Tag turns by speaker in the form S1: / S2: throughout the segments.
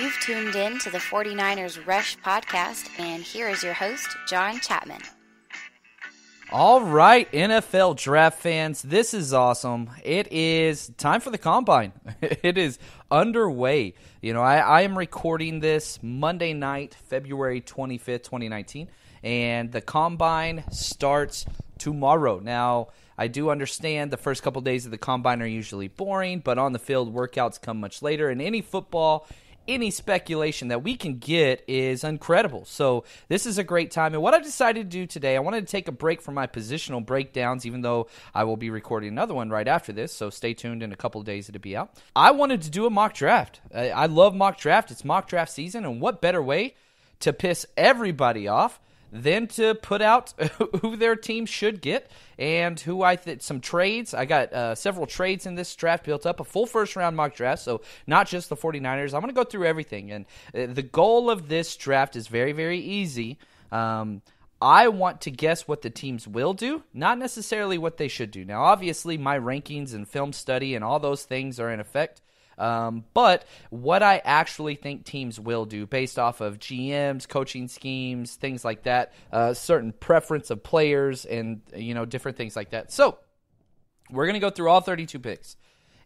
S1: You've tuned in to the 49ers Rush podcast, and here is your host, John Chapman.
S2: All right, NFL draft fans, this is awesome. It is time for the Combine. It is underway. You know, I am recording this Monday night, February 25th, 2019, and the Combine starts tomorrow. Now, I do understand the first couple days of the Combine are usually boring, but on the field, workouts come much later, and any speculation that we can get is incredible. So this is a great time. And what I decided to do today, I wanted to take a break from my positional breakdowns, even though I will be recording another one right after this. So stay tuned in a couple of days it'll be out. I wanted to do a mock draft. I love mock draft. It's mock draft season. And what better way to piss everybody off than to put out who their team should get and who some trades. I got several trades in this draft built up, a full first-round mock draft, so not just the 49ers. I'm going to go through everything, and the goal of this draft is very, very easy. I want to guess what the teams will do, not necessarily what they should do. Now, obviously, my rankings and film study and all those things are in effect. But what I actually think teams will do based off of GMs, coaching schemes, things like that, certain preference of players and, different things like that. So we're going to go through all 32 picks,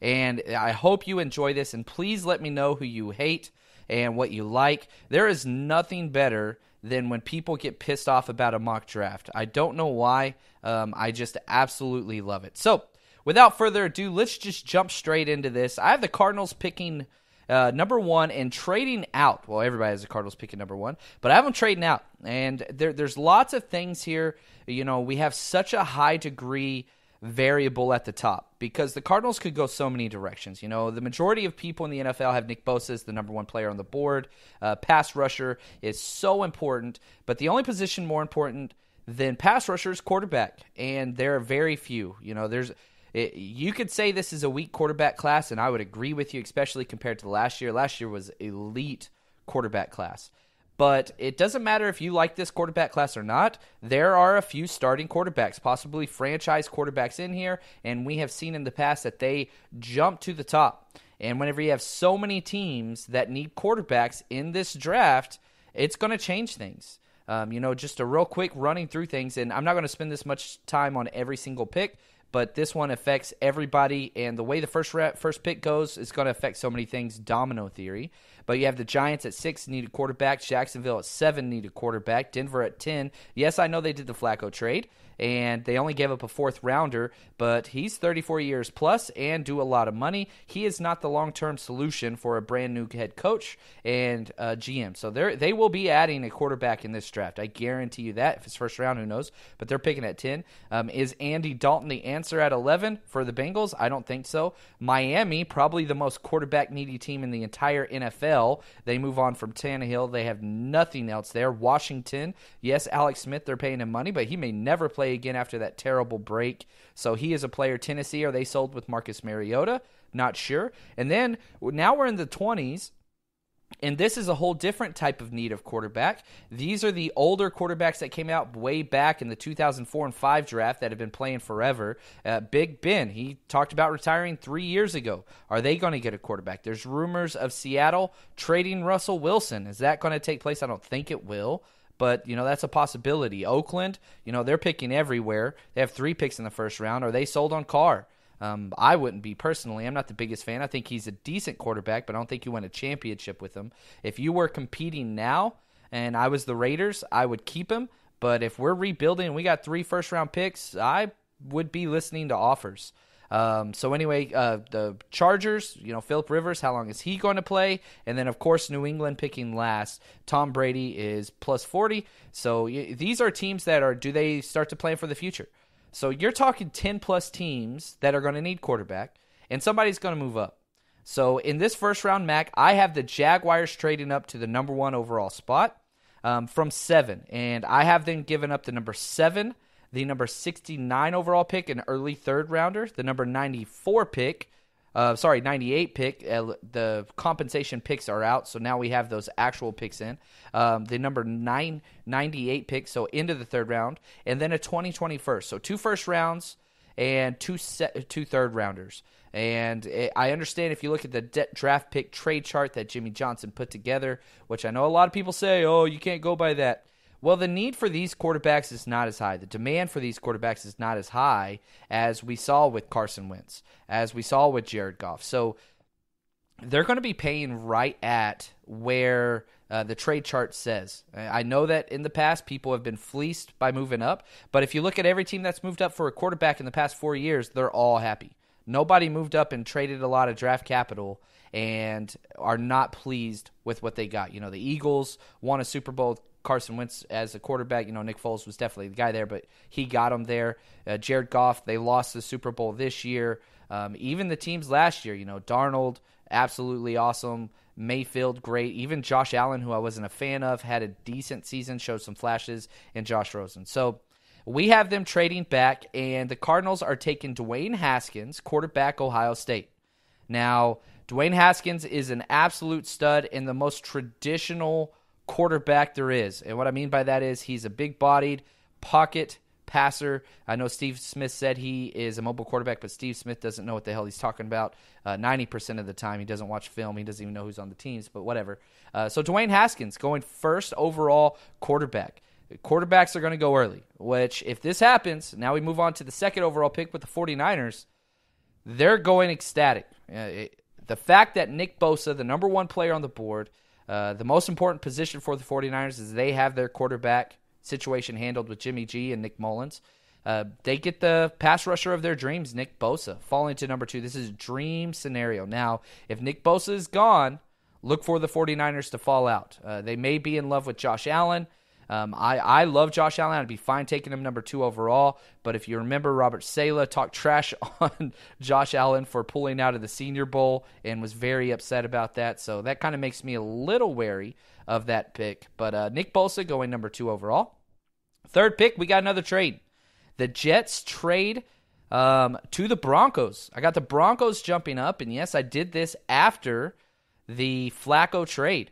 S2: and I hope you enjoy this, and please let me know who you hate and what you like. There is nothing better than when people get pissed off about a mock draft. I don't know why. I just absolutely love it. So without further ado, let's just jump straight into this. I have the Cardinals picking number one and trading out. Well, everybody has the Cardinals picking number one, but I have them trading out. And there's lots of things here. We have such a high degree variable at the top because the Cardinals could go so many directions. The majority of people in the NFL have Nick Bosa as the number one player on the board. Pass rusher is so important, but the only position more important than pass rusher is quarterback, and there are very few. You could say this is a weak quarterback class, and I would agree with you, especially compared to last year. Last year was elite quarterback class. But it doesn't matter if you like this quarterback class or not. There are a few starting quarterbacks, possibly franchise quarterbacks in here, and we have seen in the past that they jump to the top. And whenever you have so many teams that need quarterbacks in this draft, it's going to change things. Just a real quick running through things, and I'm not going to spend this much time on every single pick, but this one affects everybody, and the way the first pick goes is going to affect so many things, domino theory. But you have the Giants at 6 need a quarterback, Jacksonville at 7 need a quarterback, Denver at 10. Yes, I know they did the Flacco trade, and they only gave up a fourth rounder, but he's 34 years plus and due a lot of money. He is not the long-term solution for a brand new head coach and GM. So they will be adding a quarterback in this draft. I guarantee you that. If it's first round, who knows? But they're picking at 10. Is Andy Dalton the answer at 11 for the Bengals? I don't think so. Miami, probably the most quarterback-needy team in the entire NFL. They move on from Tannehill. They have nothing else there. Washington, yes, Alex Smith, they're paying him money, but he may never play again after that terrible break. So he is a player. Tennessee, are they sold with Marcus Mariota? Not sure. And then now we're in the 20s, and this is a whole different type of need of quarterback. These are the older quarterbacks that came out way back in the 2004 and 5 draft that have been playing forever. Big Ben, he talked about retiring 3 years ago. Are they going to get a quarterback? There's rumors of Seattle trading Russell Wilson. Is that going to take place? I don't think it will. But, that's a possibility. Oakland, they're picking everywhere. They have 3 picks in the first round. Are they sold on Carr? I wouldn't be personally. I'm not the biggest fan. I think he's a decent quarterback, but I don't think you win a championship with him. If you were competing now and I was the Raiders, I would keep him. But if we're rebuilding and we got 3 first-round picks, I would be listening to offers. So anyway, the Chargers, Phillip Rivers, how long is he going to play? And then, of course, New England picking last. Tom Brady is plus 40. So these are teams that do they start to plan for the future? So you're talking 10-plus teams that are going to need quarterback, and somebody's going to move up. So in this first-round MAC, I have the Jaguars trading up to the number 1 overall spot from 7. And I have them given up the number 7, the number 69 overall pick, an early third-rounder, the number 94 pick, 98 pick. The compensation picks are out, so now we have those actual picks in. The number 98 pick, so into the third round, and then a 2021st. So 2 first rounds and two third rounders. And I understand if you look at the draft pick trade chart that Jimmy Johnson put together, which I know a lot of people say, oh, you can't go by that. Well, the need for these quarterbacks is not as high. The demand for these quarterbacks is not as high as we saw with Carson Wentz, as we saw with Jared Goff. So they're going to be paying right at where the trade chart says. I know that in the past people have been fleeced by moving up, but if you look at every team that's moved up for a quarterback in the past 4 years, they're all happy. Nobody moved up and traded a lot of draft capital and are not pleased with what they got. The Eagles won a Super Bowl with Carson Wentz as a quarterback. Nick Foles was definitely the guy there, but he got him there. Jared Goff, they lost the Super Bowl this year. Even the teams last year, Darnold, absolutely awesome. Mayfield, great. Even Josh Allen, who I wasn't a fan of, had a decent season, showed some flashes, and Josh Rosen. So we have them trading back, and the Cardinals are taking Dwayne Haskins, quarterback, Ohio State. Now, Dwayne Haskins is an absolute stud and the most traditional quarterback there is. And what I mean by that is he's a big-bodied pocket passer. I know Steve Smith said he is a mobile quarterback, but Steve Smith doesn't know what the hell he's talking about. 90% of the time, he doesn't watch film. He doesn't even know who's on the teams, but whatever. So Dwayne Haskins going first overall quarterback. Quarterbacks are going to go early, which if this happens, now we move on to the second overall pick with the 49ers, they're going ecstatic. The fact that Nick Bosa, the number one player on the board, the most important position for the 49ers is they have their quarterback situation handled with Jimmy G and Nick Mullins. They get the pass rusher of their dreams, Nick Bosa, falling to number 2. This is a dream scenario. Now, if Nick Bosa is gone, look for the 49ers to fall out. They may be in love with Josh Allen. I love Josh Allen. I'd be fine taking him number 2 overall. But if you remember, Robert Saleh talked trash on Josh Allen for pulling out of the Senior Bowl and was very upset about that. So that kind of makes me a little wary of that pick. But Nick Bosa going number 2 overall. Third pick, we got another trade. The Jets trade to the Broncos. I got the Broncos jumping up. And yes, I did this after the Flacco trade.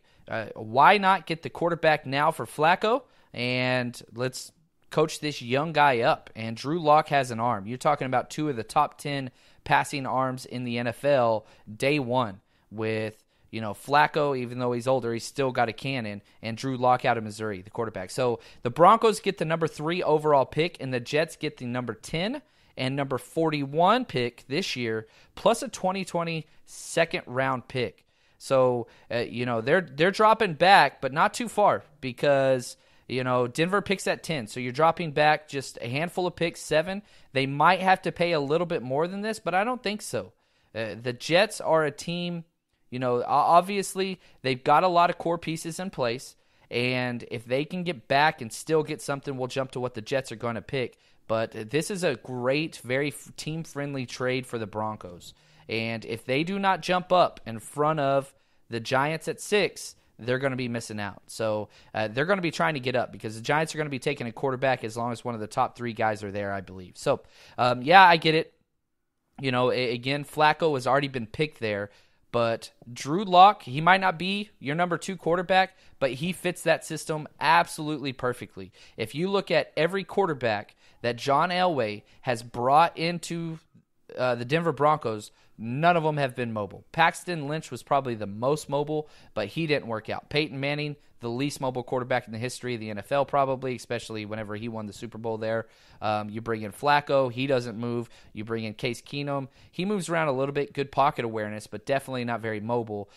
S2: Why not get the quarterback now for Flacco? And let's coach this young guy up. And Drew Lock has an arm. You're talking about 2 of the top 10 passing arms in the NFL day one with, Flacco, even though he's older, he's still got a cannon, and Drew Lock out of Missouri, the quarterback. So the Broncos get the number 3 overall pick, and the Jets get the number 10 and number 41 pick this year, plus a 2020 second-round pick. So, they're dropping back, but not too far because, Denver picks at 10. So you're dropping back just a handful of picks, 7. They might have to pay a little bit more than this, but I don't think so. The Jets are a team, obviously they've got a lot of core pieces in place, and if they can get back and still get something, we'll jump to what the Jets are going to pick. But this is a great, very team-friendly trade for the Broncos. And if they do not jump up in front of the Giants at 6, they're going to be missing out. So they're going to be trying to get up because the Giants are going to be taking a quarterback as long as one of the top 3 guys are there, I believe. So, I get it. Again, Flacco has already been picked there. But Drew Lock, he might not be your number 2 quarterback, but he fits that system absolutely perfectly. If you look at every quarterback that John Elway has brought into the Denver Broncos, none of them have been mobile. Paxton Lynch was probably the most mobile, but he didn't work out. Peyton Manning, the least mobile quarterback in the history of the NFL probably, especially whenever he won the Super Bowl there. You bring in Flacco, he doesn't move. You bring in Case Keenum, he moves around a little bit, good pocket awareness, but definitely not very mobile.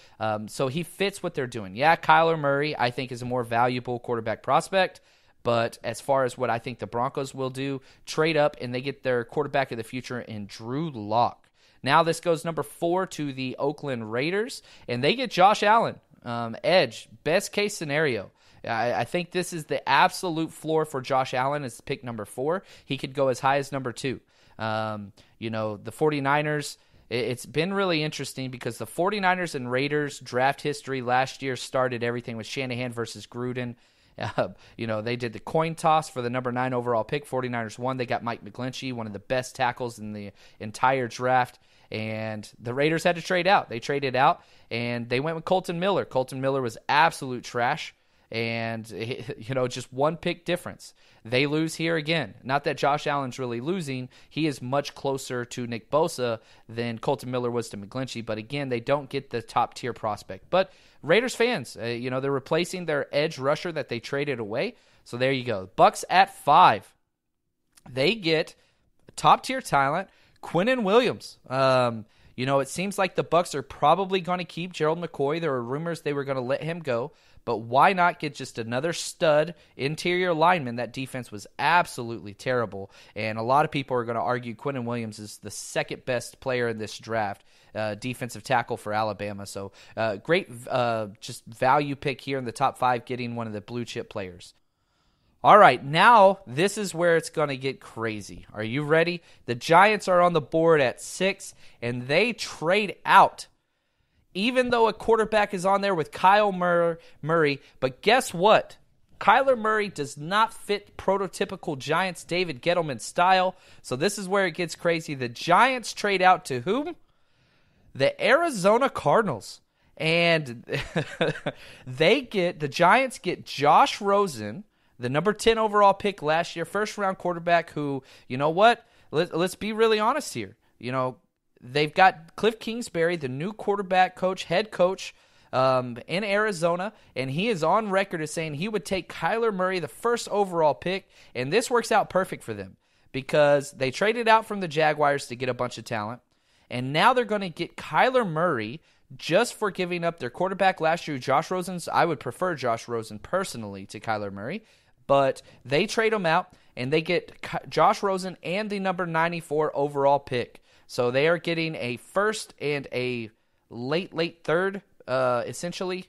S2: So he fits what they're doing. Yeah, Kyler Murray, I think, is a more valuable quarterback prospect. But as far as what I think the Broncos will do, trade up, and they get their quarterback of the future in Drew Lock. Now this goes number 4 to the Oakland Raiders, and they get Josh Allen, edge, best case scenario. I think this is the absolute floor for Josh Allen is pick number 4. He could go as high as number 2. The 49ers, it's been really interesting because the 49ers and Raiders draft history last year started everything with Shanahan versus Gruden. They did the coin toss for the number 9 overall pick. 49ers won. They got Mike McGlinchey, one of the best tackles in the entire draft. And the Raiders had to trade out. They traded out, and they went with Colton Miller. Colton Miller was absolute trash. and just one pick difference. They lose here again. Not that Josh Allen's really losing. He is much closer to Nick Bosa than Colton Miller was to McGlinchey, but again, they don't get the top-tier prospect. But Raiders fans, they're replacing their edge rusher that they traded away, so there you go. Bucs at 5. They get top-tier talent, Quinnen Williams. It seems like the Bucs are probably going to keep Gerald McCoy. There were rumors they were going to let him go. But why not get just another stud interior lineman? That defense was absolutely terrible. And a lot of people are going to argue Quinnen Williams is the second best player in this draft, defensive tackle for Alabama. So great just value pick here in the top 5, getting one of the blue chip players. All right, now this is where it's going to get crazy. Are you ready? The Giants are on the board at 6, and they trade out. Even though a quarterback is on there with Kyle Murray, but guess what? Kyler Murray does not fit prototypical Giants David Gettleman style, so this is where it gets crazy. The Giants trade out to whom? The Arizona Cardinals. And the Giants get Josh Rosen, the number 10 overall pick last year, first-round quarterback who, you know what? Let's be really honest here. They've got Cliff Kingsbury, the new head coach in Arizona, and he is on record as saying he would take Kyler Murray, the first overall pick, and this works out perfect for them because they traded out from the Jaguars to get a bunch of talent, and now they're going to get Kyler Murray just for giving up their quarterback last year, Josh Rosen. I would prefer Josh Rosen personally to Kyler Murray, but they trade him out, and they get Josh Rosen and the number 94 overall pick. So they are getting a first and a late third, essentially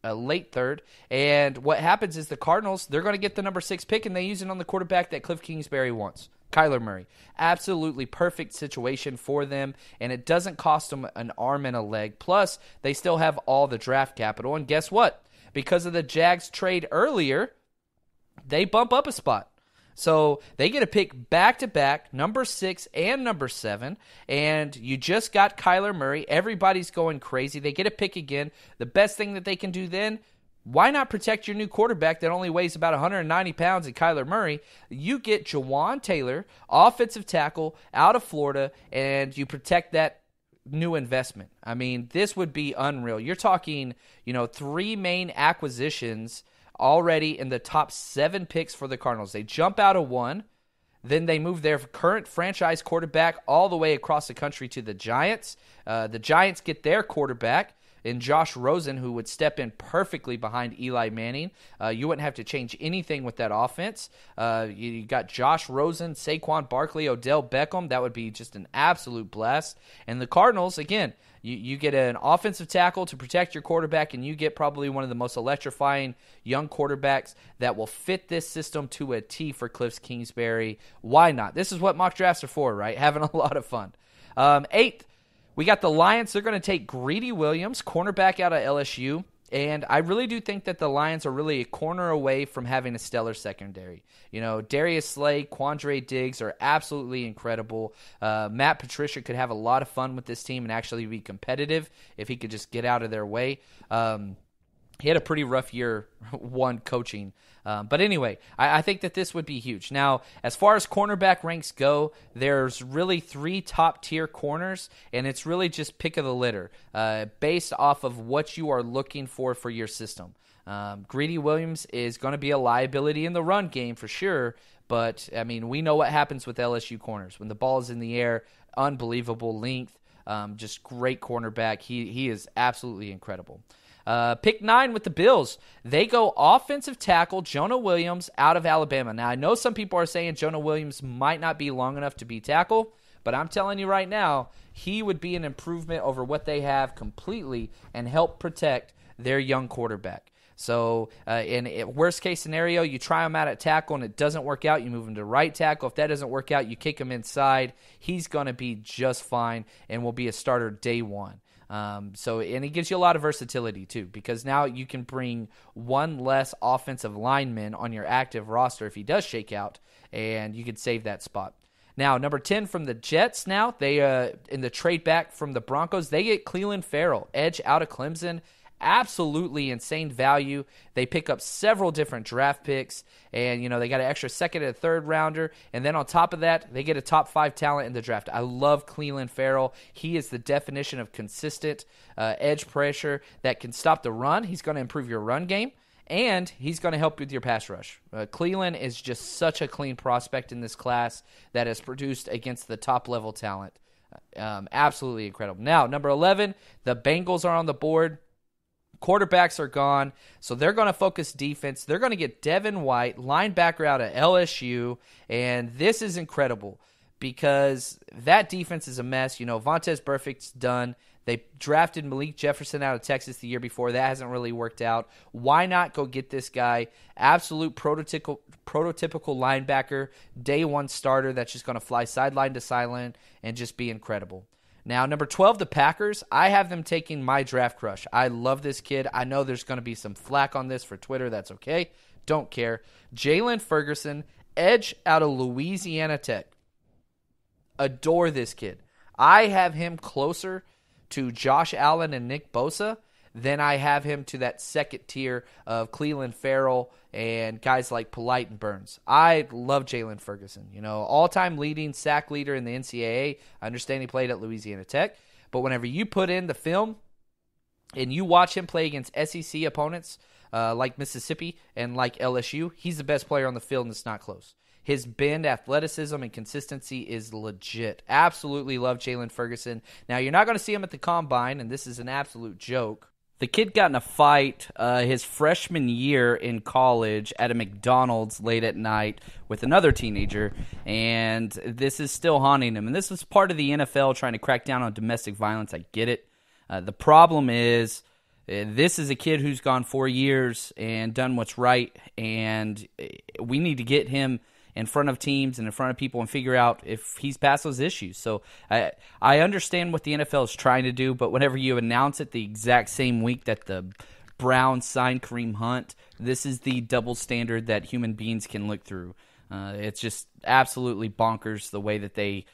S2: a late third. And what happens is the Cardinals, they're going to get the number 6 pick, and they use it on the quarterback that Cliff Kingsbury wants, Kyler Murray. Absolutely perfect situation for them, and it doesn't cost them an arm and a leg. Plus, they still have all the draft capital. And guess what? Because of the Jags trade earlier, they bump up a spot. So they get a pick back-to-back, number 6 and number 7, and you just got Kyler Murray. Everybody's going crazy. They get a pick again. The best thing that they can do then, why not protect your new quarterback that only weighs about 190 pounds in Kyler Murray? You get Jawan Taylor, offensive tackle, out of Florida, and you protect that new investment. I mean, this would be unreal. You're talking, 3 main acquisitions already in the top 7 picks for the Cardinals. They jump out of 1, then they move their current franchise quarterback all the way across the country to the Giants. The Giants get their quarterback in Josh Rosen, who would step in perfectly behind Eli Manning. You wouldn't have to change anything with that offense. You got Josh Rosen, Saquon Barkley, Odell Beckham. That would be just an absolute blast. And the Cardinals, again, you get an offensive tackle to protect your quarterback, and you get probably one of the most electrifying young quarterbacks that will fit this system to a T for Cliff Kingsbury. Why not? This is what mock drafts are for, right? Having a lot of fun. 8th, we got the Lions. They're going to take Greedy Williams, cornerback out of LSU. And I really do think that the Lions are really a corner away from having a stellar secondary. Darius Slay, Quandre Diggs are absolutely incredible. Matt Patricia could have a lot of fun with this team and actually be competitive if he could just get out of their way. He had a pretty rough year one coaching. But anyway, I think that this would be huge. Now, as far as cornerback ranks go, there's really 3 top-tier corners, and it's really just pick of the litter based off of what you are looking for your system. Greedy Williams is going to be a liability in the run game for sure, but, I mean, we know what happens with LSU corners. When the ball is in the air, unbelievable length, just great cornerback. He is absolutely incredible. Pick 9 with the Bills. They go offensive tackle Jonah Williams out of Alabama. Now, I know some people are saying Jonah Williams might not be long enough to be tackle, but I'm telling you right now, he would be an improvement over what they have completely and help protect their young quarterback. So, in worst case scenario, you try him out at tackle and it doesn't work out, you move him to right tackle. If that doesn't work out, you kick him inside. He's going to be just fine and will be a starter day one. And it gives you a lot of versatility too, because now you can bring one less offensive lineman on your active roster if he does shake out, and you could save that spot. Now, number 10 from the Jets. Now they in the trade back from the Broncos, they get Cleveland Farrell, edge out of Clemson. absolutely insane value. They pick up several different draft picks, and they got an extra second and a third rounder, and then on top of that, they get a top 5 talent in the draft. I love Cleveland Farrell. He is the definition of consistent edge pressure that can stop the run. He's going to improve your run game, and he's going to help with your pass rush. Cleveland is just such a clean prospect in this class that has produced against the top-level talent. Absolutely incredible. Now, number 11, the Bengals are on the board. Quarterbacks are gone, so they're going to focus defense. They're going to get Devin White, linebacker out of LSU, and this is incredible because that defense is a mess. Vontaze Burfict's done. They drafted Malik Jefferson out of Texas the year before. That hasn't really worked out. Why not go get this guy? Absolute prototypical linebacker, day one starter that's just going to fly sideline to sideline and just be incredible. Now, number 12, the Packers. I have them taking my draft crush. I love this kid. I know there's going to be some flack on this for Twitter. That's okay. Don't care. Jalen Ferguson, edge out of Louisiana Tech. Adore this kid. I have him closer to Josh Allen and Nick Bosa than I have him to that second tier of Cleveland Farrell and guys like Polite and Burns. I love Jalen Ferguson. All-time leading sack leader in the NCAA. I understand he played at Louisiana Tech. But whenever you put in the film and you watch him play against SEC opponents like Mississippi and like LSU, he's the best player on the field and it's not close. His bend, athleticism, and consistency is legit. Absolutely love Jalen Ferguson. Now, you're not going to see him at the Combine, and this is an absolute joke. The kid got in a fight his freshman year in college at a McDonald's late at night with another teenager, and this is still haunting him. And this was part of the NFL trying to crack down on domestic violence. I get it. The problem is this is a kid who's gone 4 years and done what's right, and we need to get him in front of teams and in front of people and figure out if he's past those issues. So I understand what the NFL is trying to do, but whenever you announce it the exact same week that the Browns signed Kareem Hunt, this is the double standard that human beings can look through. It's just absolutely bonkers the way that they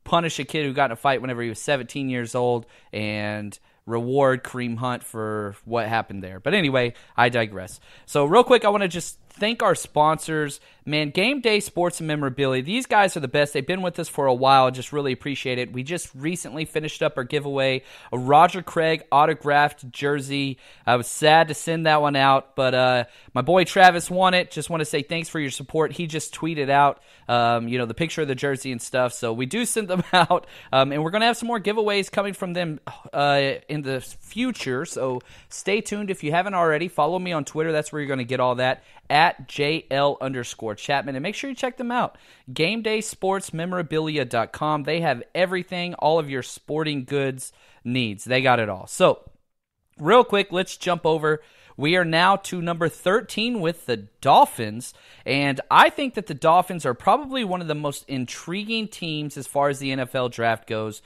S2: punish a kid who got in a fight whenever he was 17 years old and reward Kareem Hunt for what happened there. But anyway, I digress. So real quick, I want to just thank our sponsors. Man, Game Day Sports and Memorabilia, these guys are the best. They've been with us for a while. Just really appreciate it. We just recently finished up our giveaway, a Roger Craig autographed jersey. I was sad to send that one out, but my boy Travis won it. Just want to say thanks for your support. He just tweeted out the picture of the jersey and stuff, so we do send them out, and we're going to have some more giveaways coming from them in the future, so stay tuned. If you haven't already, follow me on Twitter. That's where you're going to get all that, at JL_Chapman. And make sure you check them out. GameDaySportsMemorabilia.com. They have everything, all of your sporting goods needs. They got it all. So, real quick, let's jump over. We are now to number 13 with the Dolphins, and I think that the Dolphins are probably one of the most intriguing teams as far as the NFL draft goes.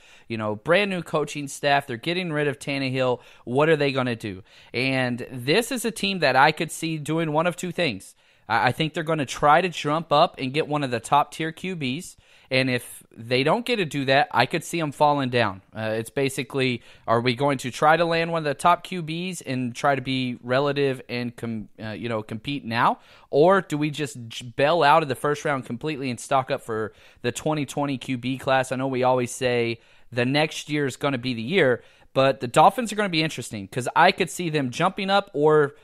S2: Brand new coaching staff. They're getting rid of Tannehill. What are they going to do? And this is a team that I could see doing one of two things. I think they're going to try to jump up and get one of the top-tier QBs. And if they don't get to do that, I could see them falling down. It's basically, are we going to try to land one of the top QBs and try to be relative and compete now? Or do we just bail out of the first round completely and stock up for the 2020 QB class? I know we always say the next year is going to be the year, but the Dolphins are going to be interesting because I could see them jumping up or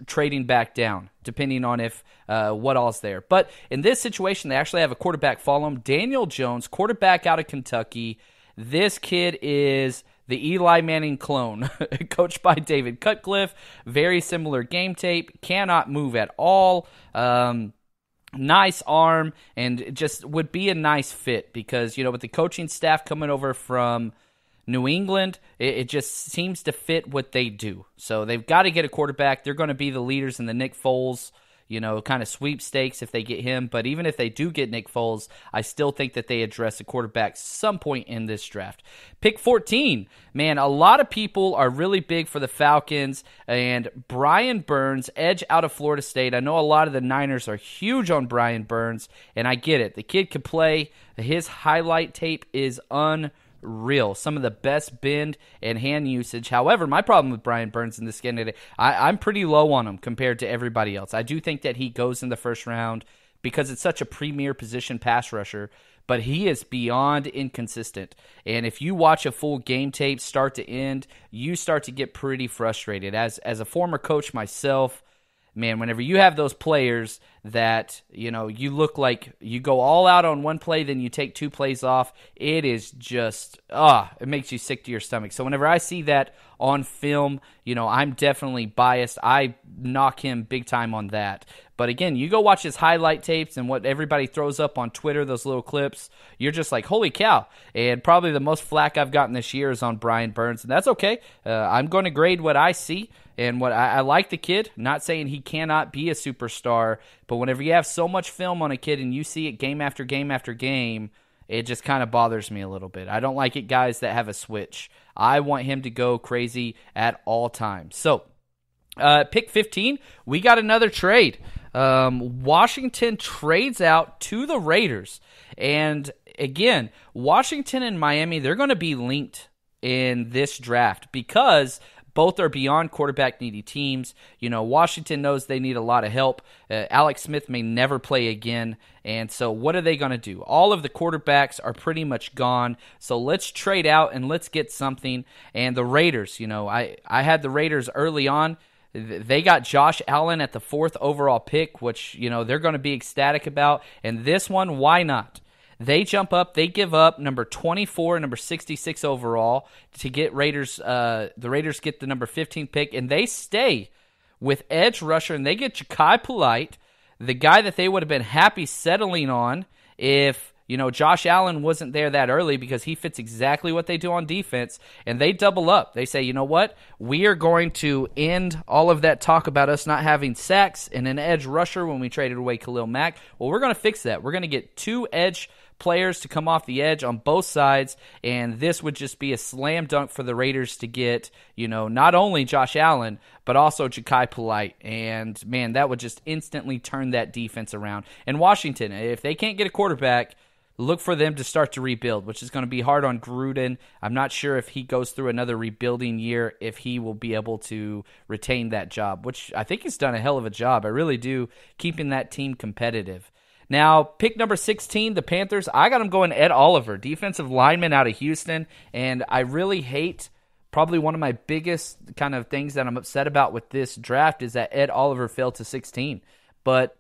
S2: trading back down, depending on if what all's there. But in this situation, they actually have a quarterback follow him, Daniel Jones, quarterback out of Kentucky. This kid is the Eli Manning clone, coached by David Cutcliffe. Very similar game tape, cannot move at all. Nice arm, and just would be a nice fit because, with the coaching staff coming over from New England, it just seems to fit what they do. So they've got to get a quarterback. They're going to be the leaders in the Nick Foles, kind of sweepstakes if they get him. But even if they do get Nick Foles, I still think that they address a quarterback some point in this draft. Pick 14. Man, a lot of people are really big for the Falcons. And Brian Burns, edge out of Florida State. I know a lot of the Niners are huge on Brian Burns, and I get it. The kid can play. His highlight tape is unreal. unreal. Some of the best bend and hand usage. However, my problem with Brian Burns in this candidate, I'm pretty low on him compared to everybody else. I do think that he goes in the first round because it's such a premier position pass rusher, but he is beyond inconsistent. And if you watch a full game tape start to end, you start to get pretty frustrated. As a former coach myself, man, whenever you have those players that, you look like you go all out on one play, then you take 2 plays off, it is just, it makes you sick to your stomach. So whenever I see that on film, I'm definitely biased. I knock him big time on that. But again, you go watch his highlight tapes and what everybody throws up on Twitter, those little clips, you're just like, holy cow. And probably the most flack I've gotten this year is on Brian Burns, and that's okay. I'm going to grade what I see and what I like the kid. Not saying he cannot be a superstar, but whenever you have so much film on a kid and you see it game after game after game, it just kind of bothers me a little bit. I don't like it, guys that have a switch. I want him to go crazy at all times. So, pick 15, we got another trade. Washington trades out to the Raiders. And again, Washington and Miami, they're going to be linked in this draft because both are beyond quarterback needy teams. Washington knows they need a lot of help. Alex Smith may never play again. And so what are they going to do? All of the quarterbacks are pretty much gone. So let's trade out and let's get something. And the Raiders, I had the Raiders early on. They got Josh Allen at the 4th overall pick, which, they're going to be ecstatic about. And this one, why not? They jump up, they give up number 24 and number 66 overall to get Raiders. The Raiders get the number 15 pick, and they stay with edge rusher, and they get Ja'Kai Polite, the guy that they would have been happy settling on if Josh Allen wasn't there that early, because he fits exactly what they do on defense, and they double up. They say, you know what? We are going to end all of that talk about us not having sacks and an edge rusher when we traded away Khalil Mack. Well, we're going to fix that. We're going to get 2 edge players to come off the edge on both sides, and this would just be a slam dunk for the Raiders to get, not only Josh Allen, but also Ja'Kai Polite. And, man, that would just instantly turn that defense around. And Washington, if they can't get a quarterback, look for them to start to rebuild, which is going to be hard on Gruden. I'm not sure if he goes through another rebuilding year, if he will be able to retain that job, which I think he's done a hell of a job. I really do, keeping that team competitive. Now, pick number 16, the Panthers. I got them going Ed Oliver, defensive lineman out of Houston, and I really hate, probably one of my biggest kind of things that I'm upset about with this draft is that Ed Oliver fell to 16. But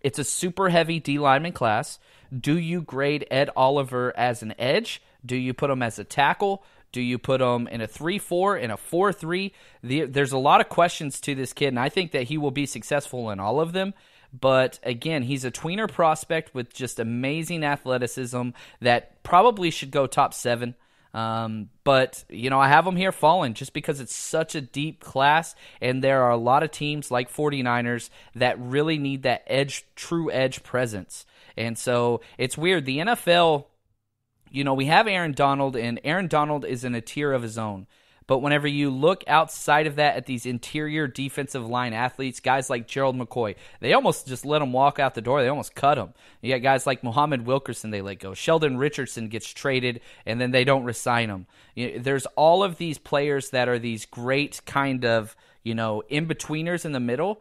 S2: it's a super heavy D lineman class. Do you grade Ed Oliver as an edge? Do you put him as a tackle? Do you put him in a 3-4, in a 4-3? There's a lot of questions to this kid, and I think that he will be successful in all of them. But again, he's a tweener prospect with just amazing athleticism that probably should go top 7. But, I have him here falling just because it's such a deep class, and there are a lot of teams like 49ers that really need that true edge presence. And so it's weird. The NFL, we have Aaron Donald, and Aaron Donald is in a tier of his own. But whenever you look outside of that at these interior defensive line athletes, guys like Gerald McCoy, they almost just let him walk out the door. They almost cut him. You got guys like Muhammad Wilkerson they let go. Sheldon Richardson gets traded, and then they don't re-sign him. There's all of these players that are these great kind of, in-betweeners in the middle.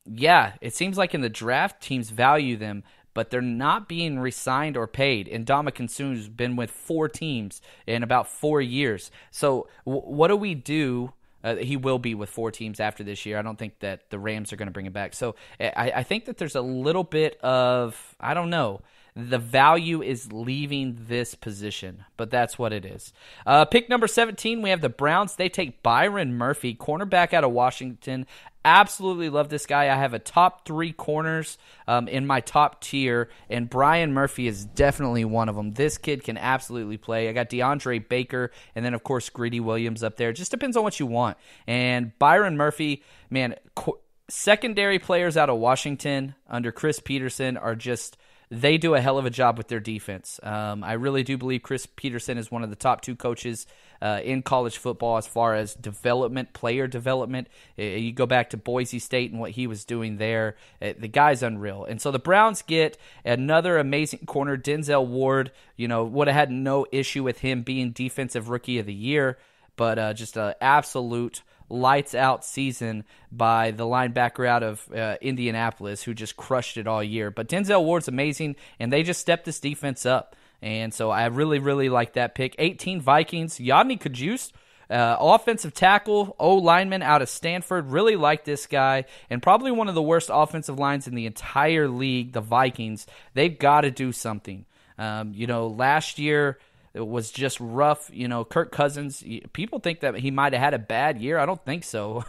S2: Yeah, it seems like in the draft, teams value them, but they're not being re-signed or paid. And Ndamukong Suh's been with 4 teams in about 4 years. So what do we do? He will be with 4 teams after this year. I don't think that the Rams are going to bring him back. So I think that there's a little bit of, I don't know, the value is leaving this position, but that's what it is. Pick number 17, we have the Browns. They take Byron Murphy, cornerback out of Washington. Absolutely love this guy. I have a top 3 corners in my top tier, and Brian Murphy is definitely one of them. This kid can absolutely play. I got DeAndre Baker, and then, of course, Greedy Williams up there. It just depends on what you want. And Byron Murphy, man, secondary players out of Washington under Chris Peterson are just they do a hell of a job with their defense. I really do believe Chris Peterson is one of the top 2 coaches in college football as far as development, player development. You go back to Boise State and what he was doing there. The guy's unreal. And so the Browns get another amazing corner, Denzel Ward. Would have had no issue with him being Defensive Rookie of the Year, but just an absolute lights-out season by the linebacker out of Indianapolis who just crushed it all year. But Denzel Ward's amazing, and they just stepped this defense up. And so I really, really like that pick. 18 Vikings, Yodny Kajus, offensive tackle, O-lineman out of Stanford. Really like this guy, and probably one of the worst offensive lines in the entire league, the Vikings. They've got to do something. Last year it was just rough. Kirk Cousins, people think that he might have had a bad year. I don't think so.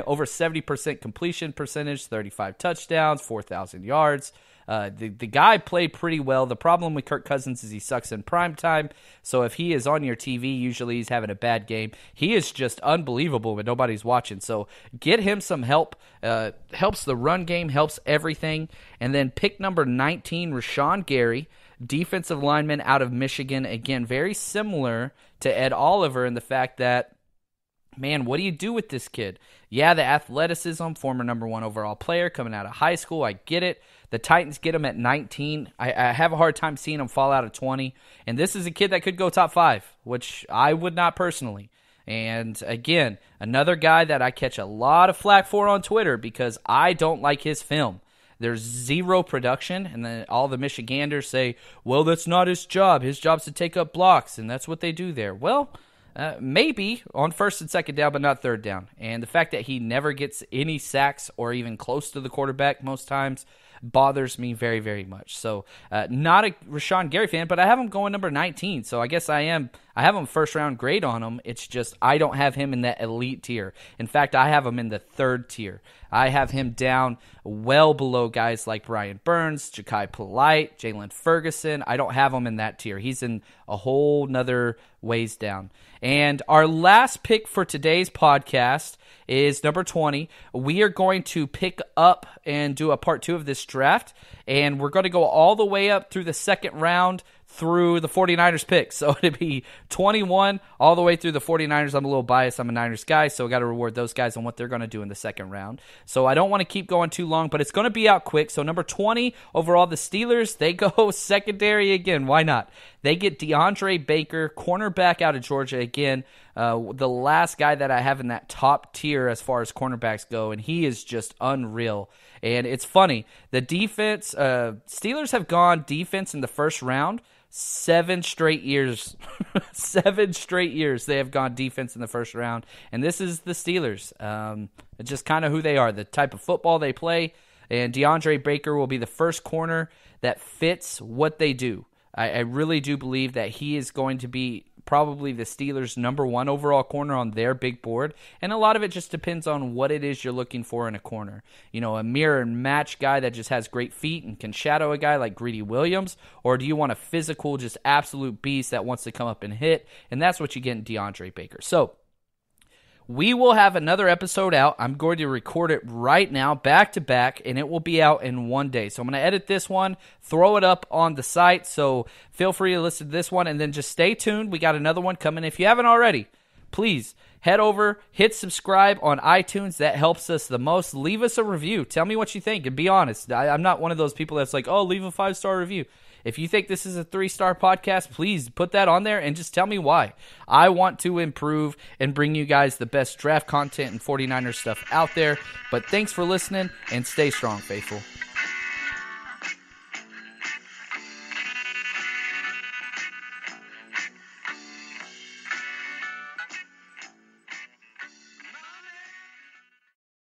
S2: Over 70% completion percentage, 35 touchdowns, 4,000 yards. The guy played pretty well. The problem with Kirk Cousins is he sucks in prime time. So if he is on your TV, usually he's having a bad game. He is just unbelievable when nobody's watching. So get him some help. Helps the run game, helps everything. And then pick number 19, Rashawn Gary, defensive lineman out of Michigan. Again, very similar to Ed Oliver in the fact that, man, what do you do with this kid? Yeah, the athleticism, former number 1 overall player coming out of high school. I get it. The Titans get him at 19. I have a hard time seeing him fall out of 20. And this is a kid that could go top 5, which I would not personally. And again, another guy that I catch a lot of flack for on Twitter because I don't like his film. There's zero production, and then all the Michiganders say, well, that's not his job. His job's to take up blocks, and that's what they do there. Well, maybe on first and second down, but not third down. And the fact that he never gets any sacks or even close to the quarterback most times bothers me very, very much. So not a Rashawn Gary fan, but I have him going number 19. So I guess I have him first round grade on him. It's just I don't have him in that elite tier. In fact, I have him in the 3rd tier. I have him down well below guys like Brian Burns, Ja'Kai Polite, Jalen Ferguson. I don't have him in that tier. He's in a whole nother ways down. And our last pick for today's podcast is number 20. We are going to pick up and do a part 2 of this draft, and we're going to go all the way up through the 2nd round through the 49ers pick. So it'd be 21 all the way through the 49ers. I'm a little biased. I'm a Niners guy, so I got to reward those guys on what they're going to do in the 2nd round. So I don't want to keep going too long, but it's going to be out quick. So number 20 overall, the Steelers, they go secondary again. Why not? They get DeAndre Baker, cornerback out of Georgia again. The last guy that I have in that top tier as far as cornerbacks go, and he is just unreal. And it's funny, the defense, Steelers have gone defense in the 1st round 7 straight years. 7 straight years they have gone defense in the 1st round, and this is the Steelers. It's just kind of who they are, the type of football they play, and DeAndre Baker will be the first corner that fits what they do. I really do believe that he is going to be probably the Steelers' number 1 overall corner on their big board, and a lot of it just depends on what it is you're looking for in a corner. A mirror and match guy that just has great feet and can shadow a guy like Greedy Williams, or do you want a physical, just absolute beast that wants to come up and hit, and that's what you get in DeAndre Baker. So we will have another episode out. I'm going to record it right now, back to back, and it will be out in one day. So I'm going to edit this one, throw it up on the site, so feel free to listen to this one, and then just stay tuned. We got another one coming. If you haven't already, please head over, hit subscribe on iTunes. That helps us the most. Leave us a review. Tell me what you think, and be honest. I'm not one of those people that's like, oh, leave a 5-star review. If you think this is a 3-star podcast, please put that on there and just tell me why. I want to improve and bring you guys the best draft content and 49ers stuff out there. But thanks for listening, and stay strong, faithful.